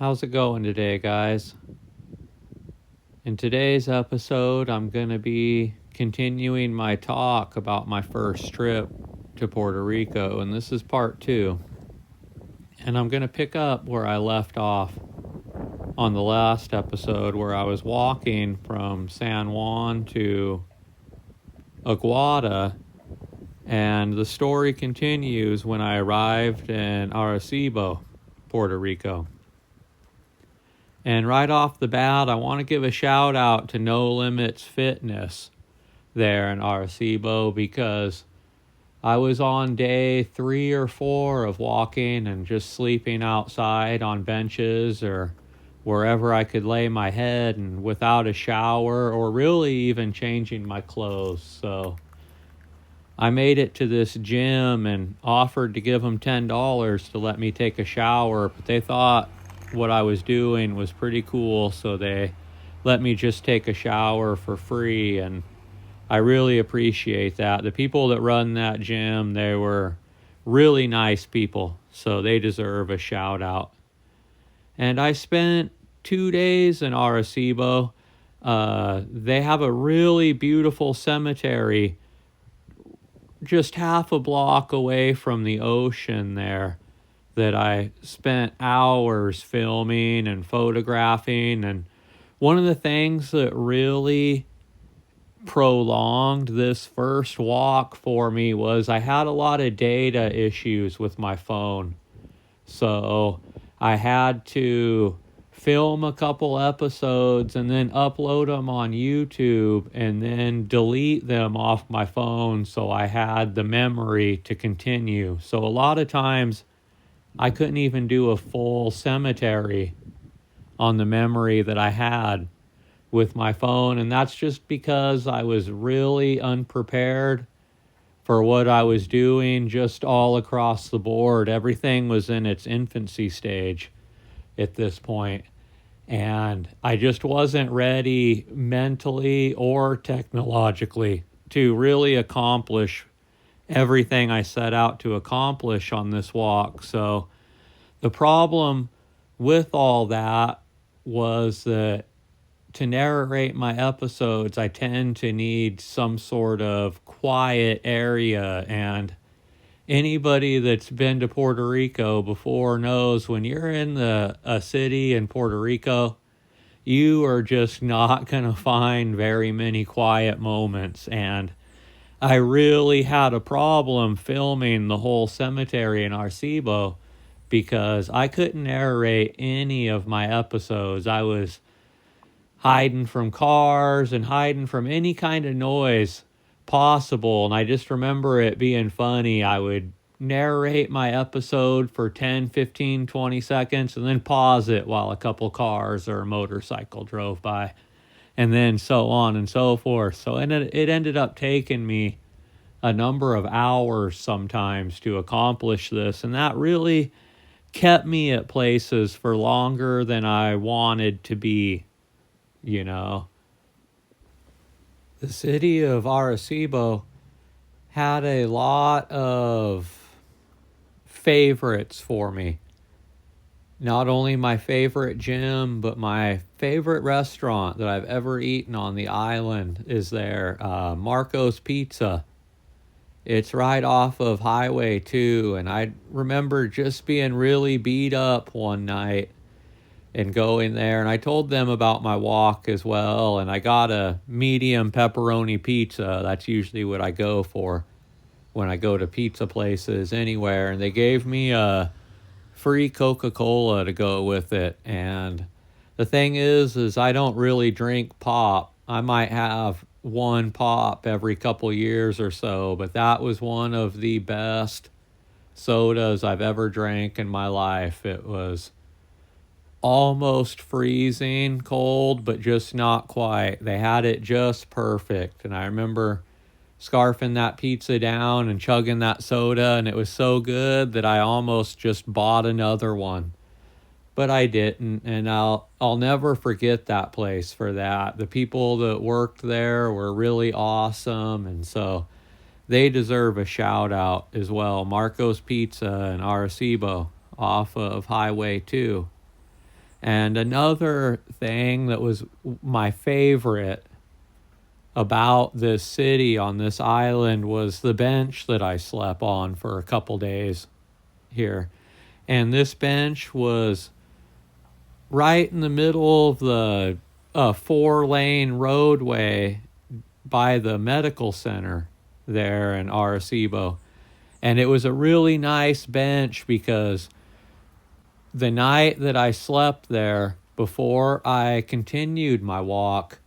How's it going today, guys? In today's episode, I'm going to be continuing my talk about my first trip to Puerto Rico, and this is part 2. And I'm going to pick up where I left off on the last episode, where I was walking from San Juan to Aguada, and the story continues when I arrived in Arecibo, Puerto Rico. And right off the bat, I want to give a shout out to No Limits Fitness there in Arecibo, because I was on day 3 or 4 of walking and just sleeping outside on benches or wherever I could lay my head, and without a shower or really even changing my clothes. So I made it to this gym and offered to give them $10 to let me take a shower, but they thought what I was doing was pretty cool, so they let me just take a shower for free, and I really appreciate that. The people that run that gym, they were really nice people, so they deserve a shout out. And I spent 2 days in Arecibo. They have a really beautiful cemetery just half a block away from the ocean there that I spent hours filming and photographing. And one of the things that really prolonged this first walk for me was I had a lot of data issues with my phone. So I had to film a couple episodes and then upload them on YouTube and then delete them off my phone so I had the memory to continue. So a lot of times I couldn't even do a full cemetery on the memory that I had with my phone, and that's just because I was really unprepared for what I was doing just all across the board. Everything was in its infancy stage at this point, and I just wasn't ready mentally or technologically to really accomplish everything I set out to accomplish on this walk. So the problem with all that was that to narrate my episodes, I tend to need some sort of quiet area. And anybody that's been to Puerto Rico before knows when you're in a city in Puerto Rico, you are just not going to find very many quiet moments. And I really had a problem filming the whole cemetery in Arecibo because I couldn't narrate any of my episodes. I was hiding from cars and hiding from any kind of noise possible. And I just remember it being funny. I would narrate my episode for 10, 15, 20 seconds and then pause it while a couple cars or a motorcycle drove by, and then so on and so forth. So it ended up taking me a number of hours sometimes to accomplish this, and that really kept me at places for longer than I wanted to be, you know. The city of Arecibo had a lot of favorites for me. Not only my favorite gym, but my favorite restaurant that I've ever eaten on the island is there, Marco's Pizza. It's right off of Highway 2, and I remember just being really beat up one night and going there, and I told them about my walk as well, and I got a medium pepperoni pizza. That's usually what I go for when I go to pizza places anywhere, and they gave me a free Coca-Cola to go with it. And the thing is I don't really drink pop. I might have one pop every couple years or so, but that was one of the best sodas I've ever drank in my life. It was almost freezing cold, but just not quite. They had it just perfect. And I remember scarfing that pizza down and chugging that soda, and it was so good that I almost just bought another one. But I didn't, and I'll never forget that place for that. The people that worked there were really awesome, and so they deserve a shout out as well. Marco's Pizza in Arecibo off of Highway 2. And another thing that was my favorite about this city on this island was the bench that I slept on for a couple days here. And this bench was right in the middle of the 4-lane roadway by the medical center there in Arecibo. And it was a really nice bench because the night that I slept there before I continued my walk,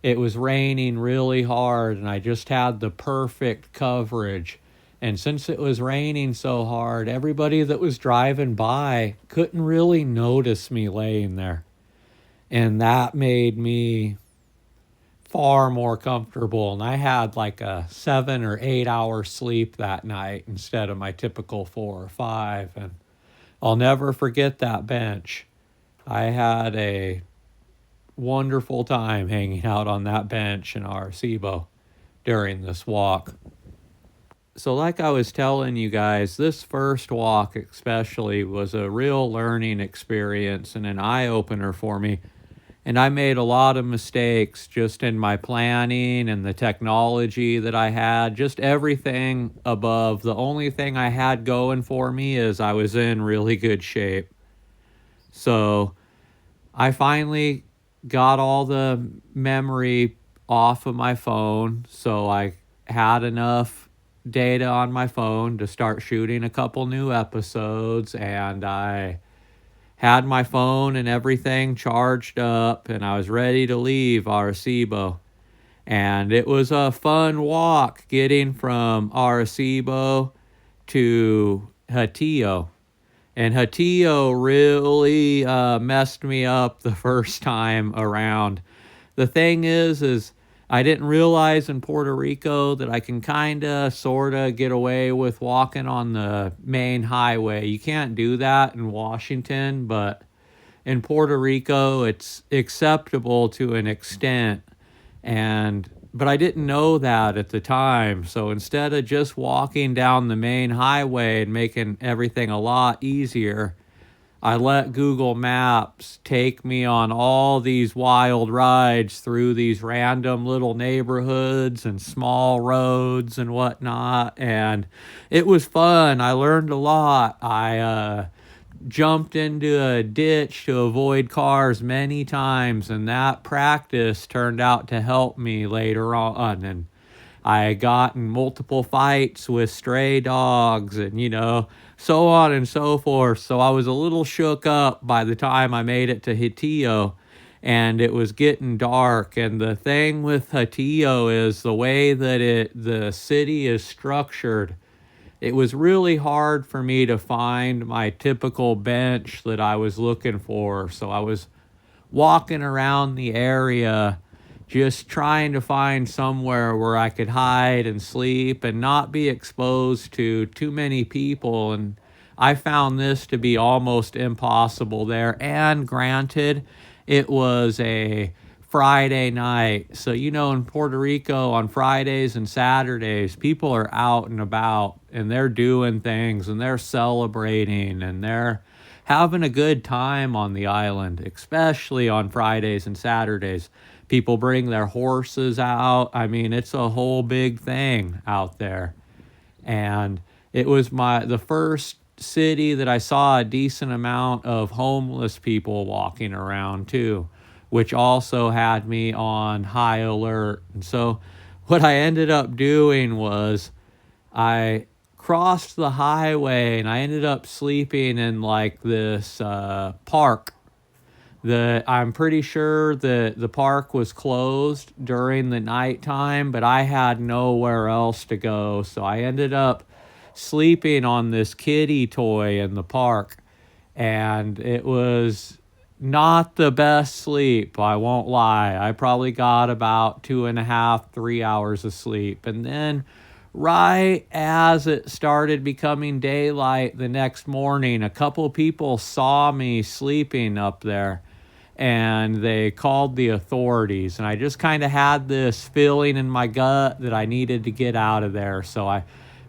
it was raining really hard and I just had the perfect coverage. And since it was raining so hard, everybody that was driving by couldn't really notice me laying there. And that made me far more comfortable. And I had like a 7 or 8 hour sleep that night instead of my typical 4 or 5. And I'll never forget that bench. I had a wonderful time hanging out on that bench in Arecibo during this walk. So like I was telling you guys, this first walk especially was a real learning experience and an eye-opener for me. And I made a lot of mistakes just in my planning and the technology that I had, just everything above. The only thing I had going for me is I was in really good shape. So I finally got all the memory off of my phone, so I had enough data on my phone to start shooting a couple new episodes, and I had my phone and everything charged up, and I was ready to leave Arecibo. And it was a fun walk getting from Arecibo to Hatillo. And Hatillo really messed me up the first time around. The thing is I didn't realize in Puerto Rico that I can kind of, sort of get away with walking on the main highway. You can't do that in Washington, but in Puerto Rico, it's acceptable to an extent. But I didn't know that at the time. So instead of just walking down the main highway and making everything a lot easier, I let Google Maps take me on all these wild rides through these random little neighborhoods and small roads and whatnot. And it was fun. I learned a lot. I jumped into a ditch to avoid cars many times, and that practice turned out to help me later on. And I got in multiple fights with stray dogs and, so on and so forth. So I was a little shook up by the time I made it to Hatillo, and it was getting dark. And the thing with Hatillo is the way that the city is structured. It was really hard for me to find my typical bench that I was looking for. So I was walking around the area just trying to find somewhere where I could hide and sleep and not be exposed to too many people. And I found this to be almost impossible there. And granted, it was a Friday night. So, in Puerto Rico on Fridays and Saturdays, people are out and about and they're doing things and they're celebrating and they're having a good time on the island, especially on Fridays and Saturdays. People bring their horses out. I mean, it's a whole big thing out there. And it was the first city that I saw a decent amount of homeless people walking around too, which also had me on high alert. And so what I ended up doing was I crossed the highway and I ended up sleeping in like this park. I'm pretty sure the park was closed during the nighttime, but I had nowhere else to go. So I ended up sleeping on this kiddie toy in the park. And it was not the best sleep, I won't lie. I probably got about 2.5, 3 hours of sleep. And then right as it started becoming daylight the next morning, a couple people saw me sleeping up there and they called the authorities. And I just kind of had this feeling in my gut that I needed to get out of there. So I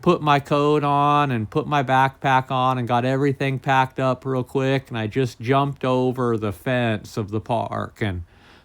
put my coat on and put my backpack on and got everything packed up real quick, and I just jumped over the fence of the park. And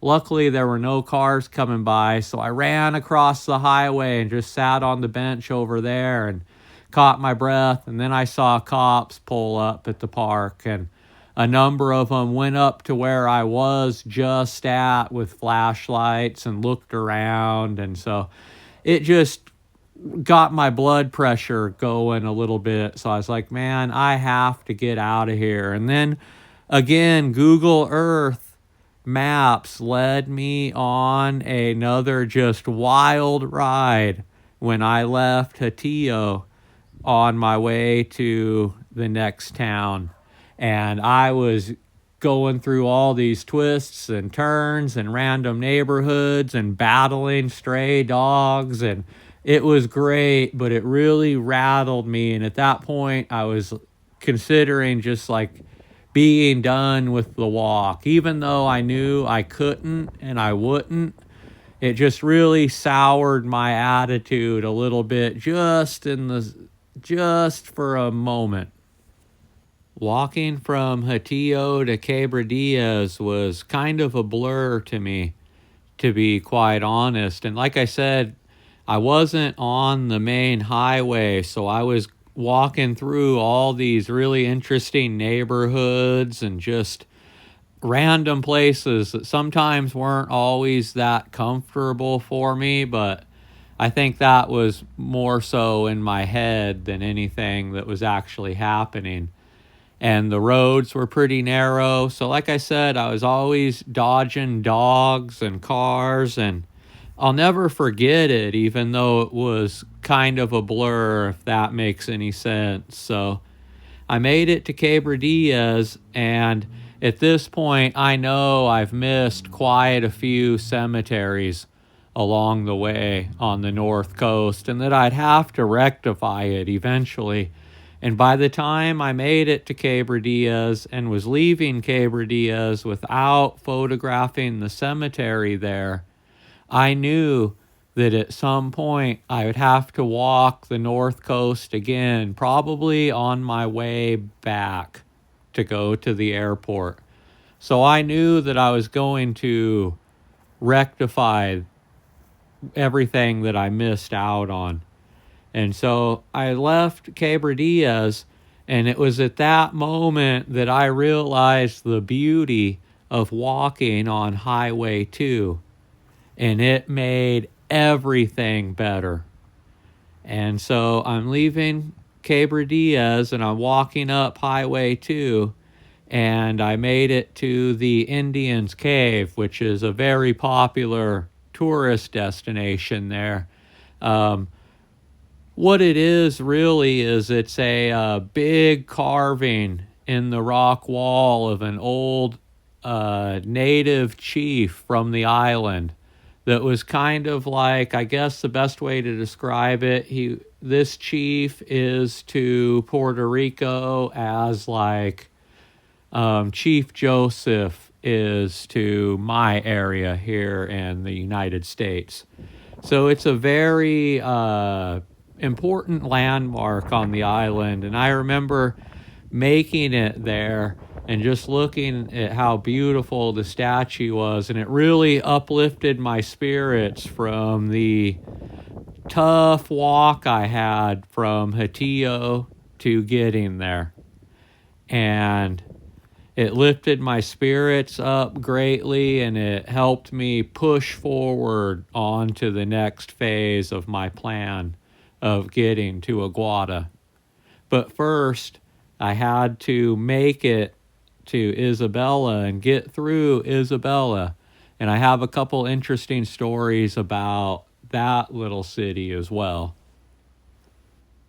luckily there were no cars coming by, so I ran across the highway and just sat on the bench over there and caught my breath. And then I saw cops pull up at the park, and a number of them went up to where I was just at with flashlights and looked around. And so it just got my blood pressure going a little bit. So I was like, man, I have to get out of here. And then again, Google Earth Maps led me on another just wild ride when I left Hatillo on my way to the next town. And I was going through all these twists and turns and random neighborhoods and battling stray dogs, and it was great, but it really rattled me. And at that point I was considering just like being done with the walk, even though I knew I couldn't and I wouldn't. It just really soured my attitude a little bit, just for a moment. Walking from Hatillo to Quebradillas was kind of a blur to me, to be quite honest. And like I said, I wasn't on the main highway, so I was walking through all these really interesting neighborhoods and just random places that sometimes weren't always that comfortable for me, but I think that was more so in my head than anything that was actually happening. And the roads were pretty narrow, so like I said, I was always dodging dogs and cars, and I'll never forget it, even though it was kind of a blur, if that makes any sense. So I made it to Quebradillas, and at this point, I know I've missed quite a few cemeteries along the way on the north coast, and that I'd have to rectify it eventually. And by the time I made it to Quebradillas and was leaving Quebradillas without photographing the cemetery there, I knew that at some point I would have to walk the north coast again, probably on my way back to go to the airport. So I knew that I was going to rectify everything that I missed out on. And so I left Quebradillas, and it was at that moment that I realized the beauty of walking on Highway 2. And it made everything better. And so I'm leaving Quebradillas, and I'm walking up Highway 2, and I made it to the Indian's Cave, which is a very popular tourist destination there. What it is really is it's a big carving in the rock wall of an old native chief from the island that was kind of like, I guess the best way to describe it, this chief is to Puerto Rico as like Chief Joseph is to my area here in the United States. So it's a very important landmark on the island, and I remember making it there and just looking at how beautiful the statue was, and it really uplifted my spirits from the tough walk I had from Hatillo to getting there. And it lifted my spirits up greatly, and it helped me push forward onto the next phase of my plan of getting to Aguada. But first, I had to make it to Isabella and get through Isabella. And I have a couple interesting stories about that little city as well.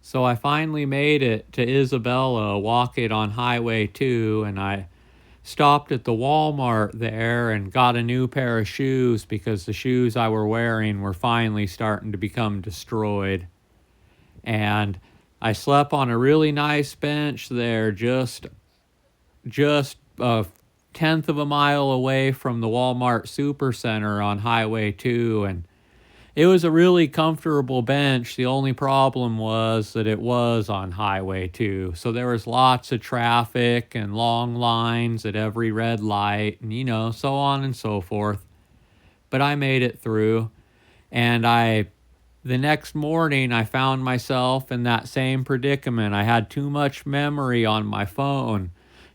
So I finally made it to Isabella, walking on Highway 2, and I stopped at the Walmart there and got a new pair of shoes because the shoes I were wearing were finally starting to become destroyed. And I slept on a really nice bench there, just a tenth of a mile away from the Walmart Supercenter on Highway 2, and It was a really comfortable bench. The only problem was that it was on Highway 2. So there was lots of traffic and long lines at every red light and, so on and so forth. But I made it through. And the next morning, I found myself in that same predicament. I had too much memory on my phone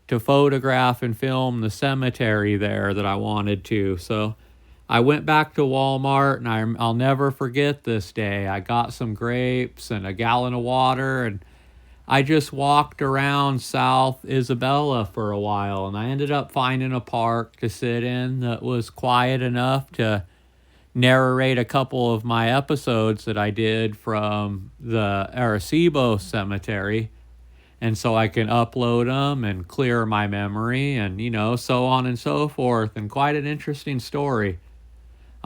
to photograph and film the cemetery there that I wanted to. So I went back to Walmart, and I'll never forget this day. I got some grapes and a gallon of water, and I just walked around South Isabella for a while, and I ended up finding a park to sit in that was quiet enough to narrate a couple of my episodes that I did from the Arecibo Cemetery. And so I can upload them and clear my memory and, so on and so forth. And quite an interesting story.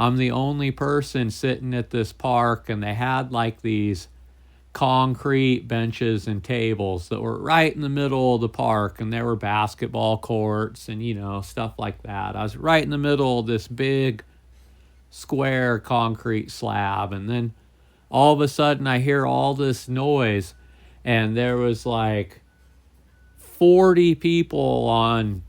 I'm the only person sitting at this park, and they had like these concrete benches and tables that were right in the middle of the park, and there were basketball courts and, stuff like that. I was right in the middle of this big square concrete slab, and then all of a sudden I hear all this noise, and there was like 40 people on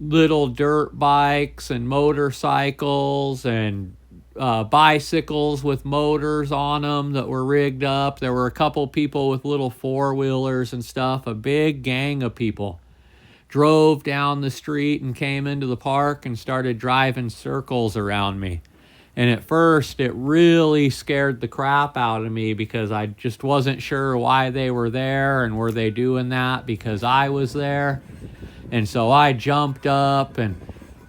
little dirt bikes and motorcycles and bicycles with motors on them that were rigged up. There were a couple people with little four-wheelers and stuff. A big gang of people drove down the street and came into the park and started driving circles around me. And at first, it really scared the crap out of me because I just wasn't sure why they were there, and were they doing that because I was there. And so I jumped up and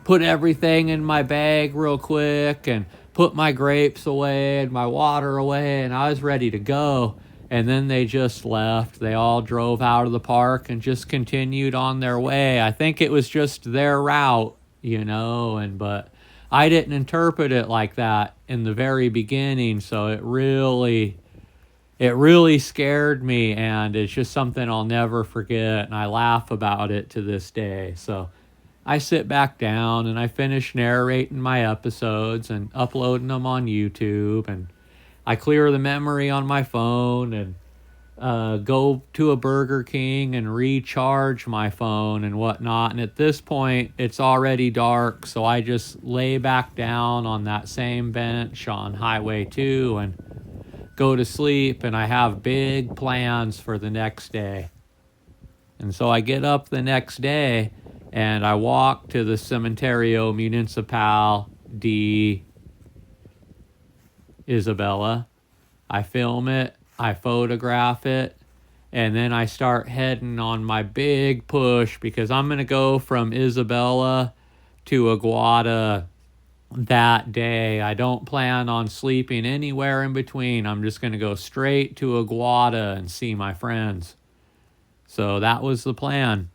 put everything in my bag real quick and put my grapes away and my water away, and I was ready to go. And then they just left. They all drove out of the park and just continued on their way. I think it was just their route, but I didn't interpret it like that in the very beginning, so it really scared me, and it's just something I'll never forget, and I laugh about it to this day. So I sit back down and I finish narrating my episodes and uploading them on YouTube, and I clear the memory on my phone and go to a Burger King and recharge my phone and whatnot. And at this point, it's already dark, so I just lay back down on that same bench on Highway 2 and go to sleep, and I have big plans for the next day. And so I get up the next day, and I walk to the Cementerio Municipal de Isabella. I film it, I photograph it, and then I start heading on my big push because I'm going to go from Isabella to Aguada that day. I don't plan on sleeping anywhere in between. I'm just going to go straight to Aguada and see my friends. So that was the plan.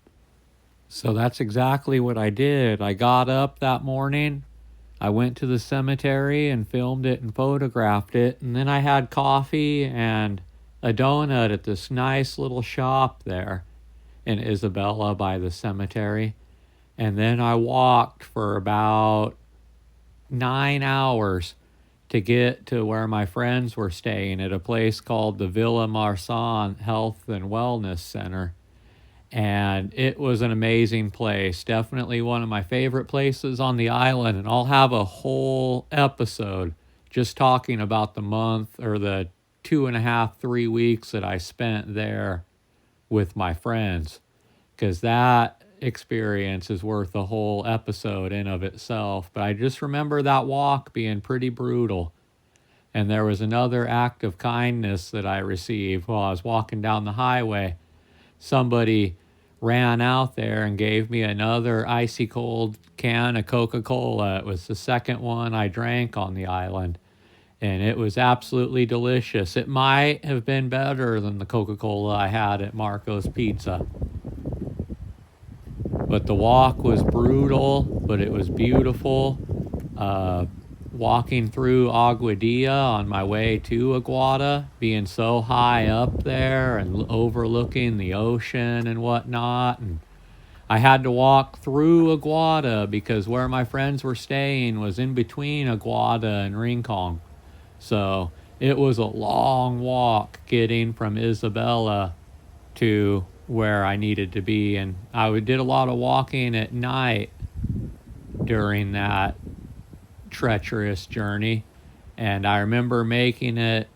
So that's exactly what I did. I got up that morning, I went to the cemetery and filmed it and photographed it, and then I had coffee and a donut at this nice little shop there in Isabella by the cemetery. And then I walked for about 9 hours to get to where my friends were staying at a place called the Villa Marsan Health and Wellness Center. And it was an amazing place. Definitely one of my favorite places on the island. And I'll have a whole episode just talking about the month or the 2.5, 3 weeks that I spent there with my friends. Because that experience is worth a whole episode in of itself. But I just remember that walk being pretty brutal. And there was another act of kindness that I received while I was walking down the highway. Somebody ran out there and gave me another icy cold can of Coca-Cola. It was the second one I drank on the island, and it was absolutely delicious. It might have been better than the Coca-Cola I had at Marco's Pizza. But the walk was brutal, but it was beautiful. Walking through Aguadilla on my way to Aguada, being so high up there and overlooking the ocean and whatnot. And I had to walk through Aguada because where my friends were staying was in between Aguada and Rincon. So it was a long walk getting from Isabella to where I needed to be. And I did a lot of walking at night during that treacherous journey. And I remember making it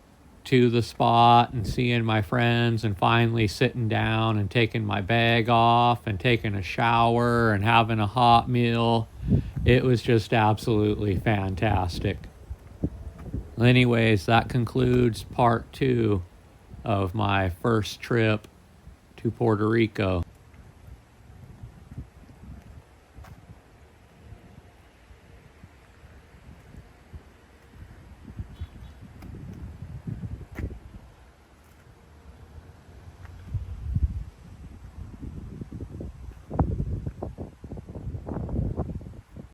to the spot and seeing my friends and finally sitting down and taking my bag off and taking a shower and having a hot meal. It was just absolutely fantastic. Anyways, that concludes part 2 of my first trip to Puerto Rico.